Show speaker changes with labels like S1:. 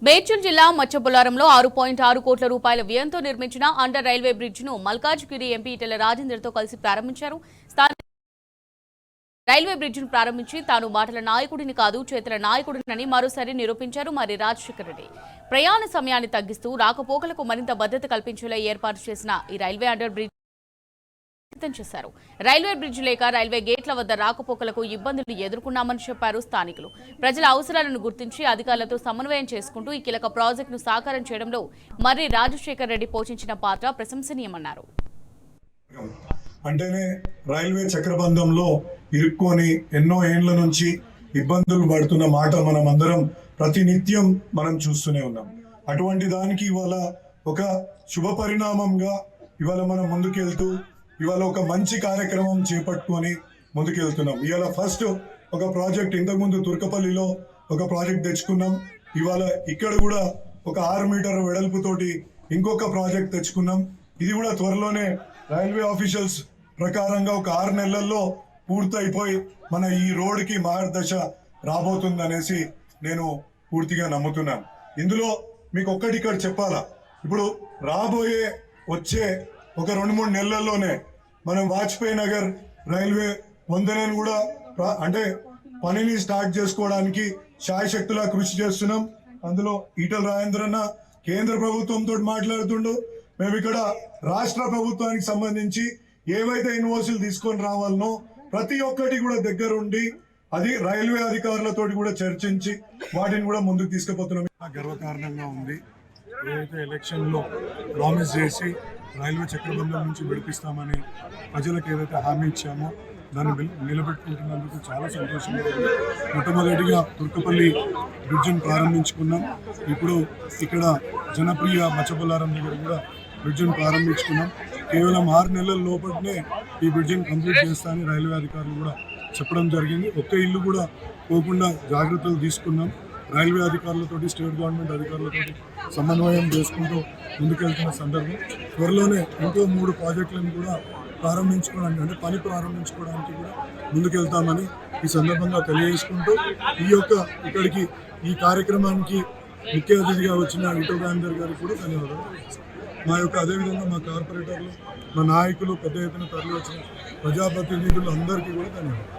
S1: మేడ్చల్ జిల్లా మచ్చబొల్లారంలో 6.6 కోట్ల రూపాయల వ్యయంతో నిర్మించిన అండర్ రైల్వే బ్రిడ్జ్ ను మల్కాజ్గిరి ఎంపీ ఈటెల రాజేందర్తో కలిసి ప్రారంభించారు. రైల్వే బ్రిడ్జ్ ను ప్రారంభించి తాను మాటల నాయకుడిని కాదు చేతుల నాయకుడినని మరోసారి నిరూపించారు మరి రాజశేఖర రెడ్డి. ప్రయాణ సమయాన్ని తగ్గిస్తూ రాకపోకలకు మరింత భద్రత కల్పించేలా ఏర్పాటు చేసిన ఈ రైల్వే అండర్ బ్రిడ్జ్ చేశారు. రైల్వే బ్రిడ్జ్ లేక రైల్వే గేట్ల వద్ద రాకపోకలకు ఇబ్బందులు ఎదుర్కొన్నామని చెప్పారు స్థానికులు. ప్రజల అవసరాలను గుర్తించి అధికారులతో సమన్వయం చేసుకుంటూ ఈ కీలక ప్రాజెక్టును సాకారం చేయడంలో మర్రి రాజశేఖర రెడ్డి పోషించిన పాత్ర ప్రశంసనీయమన్నారు.
S2: అంటేనే రైల్వే చక్రబంధంలో ఇరుక్కొని ఎన్నో ఏండ్ల నుంచి ఇబ్బందులు పడుతున్న మాట మనం అందరం ప్రతినిత్యం మనం చూస్తూనే ఉన్నాం. అటువంటి దానికి ఇవాళ ఒక శుభ పరిణామంగా ఇవాళ మనం ముందుకెళ్తూ ఇవాళ ఒక మంచి కార్యక్రమం చేపట్టుకొని ముందుకెళ్తున్నాం. ఇవాళ ఫస్ట్ ఒక ప్రాజెక్ట్, ఇంతకుముందు తుర్కపల్లిలో ఒక ప్రాజెక్ట్ తెచ్చుకున్నాం. ఇవాళ ఇక్కడ కూడా ఒక 6 మీటర్ల వెడల్పుతోటి ఇంకొక ప్రాజెక్ట్ తెచ్చుకున్నాం. ఇది కూడా త్వరలోనే రైల్వే ఆఫీషియల్స్ ప్రకారంగా ఒక 6 నెలల్లో పూర్తయిపోయి మన ఈ రోడ్డుకి మార్గదశ రాబోతుందనేసి నేను పూర్తిగా నమ్ముతున్నాను. ఇందులో మీకు ఒక్కటి ఇక్కడ చెప్పాలా, ఇప్పుడు రాబోయే వచ్చే ఒక 2-3 నెలల్లోనే మనం వాజ్పేయి నగర్ రైల్వే వంతెనను కూడా అంటే పనిని స్టార్ట్ చేసుకోవడానికి శాయశక్తులా కృషి చేస్తున్నాం. అందులో ఈటెల రాజేందర్ అన్న కేంద్ర ప్రభుత్వంతో మాట్లాడుతుండు. మేము ఇక్కడ రాష్ట్ర ప్రభుత్వానికి సంబంధించి ఏవైతే ఇన్వాయిస్లు తీసుకొని రావాలనో ప్రతి ఒక్కటి కూడా దగ్గరుండి అది రైల్వే అధికారులతో కూడా చర్చించి వాటిని కూడా ముందుకు తీసుకుపోతున్నాం. గర్వకారణంగా ఉంది. ఏదైతే ఎలక్షన్లో ప్రామిస్ చేసి రైల్వే చక్రబంధం నుంచి విడిపిస్తామని ప్రజలకు ఏదైతే హామీ ఇచ్చామో దాన్ని నిలబెట్టుకుంటున్నందుకు చాలా సంతోషంగా ఉంది. మొట్టమొదటిగా తుర్కపల్లి బ్రిడ్జిని ప్రారంభించుకున్నాం. ఇప్పుడు ఇక్కడ జనప్రియ మచ్చబొల్లారం దగ్గర కూడా బ్రిడ్జిని ప్రారంభించుకున్నాం. కేవలం 6 నెలల లోపలనే ఈ బ్రిడ్జిని కంప్లీట్ చేస్తామని రైల్వే అధికారులు కూడా చెప్పడం జరిగింది. ఒక్క ఇల్లు కూడా పోకుండా జాగ్రత్తలు తీసుకున్నాం. రైల్వే అధికారులతోటి, స్టేట్ గవర్నమెంట్ అధికారులతో సమన్వయం చేసుకుంటూ ముందుకెళ్తున్న సందర్భం. త్వరలోనే ఇంకో 3 ప్రాజెక్టులను కూడా ప్రారంభించుకోవడానికి, అంటే పని ప్రారంభించుకోవడానికి కూడా ముందుకెళ్తామని ఈ సందర్భంగా తెలియజేసుకుంటూ ఇక్కడికి ఈ కార్యక్రమానికి ముఖ్య అతిథిగా వచ్చిన ఈటెల రాజేందర్ గారికి కూడా ధన్యవాదాలు. మా యొక్క అదేవిధంగా మా కార్పొరేటర్లు, మా నాయకులు, పెద్ద ఎత్తున తరలి వచ్చిన ప్రజాప్రతినిధులు అందరికీ కూడా ధన్యవాదాలు.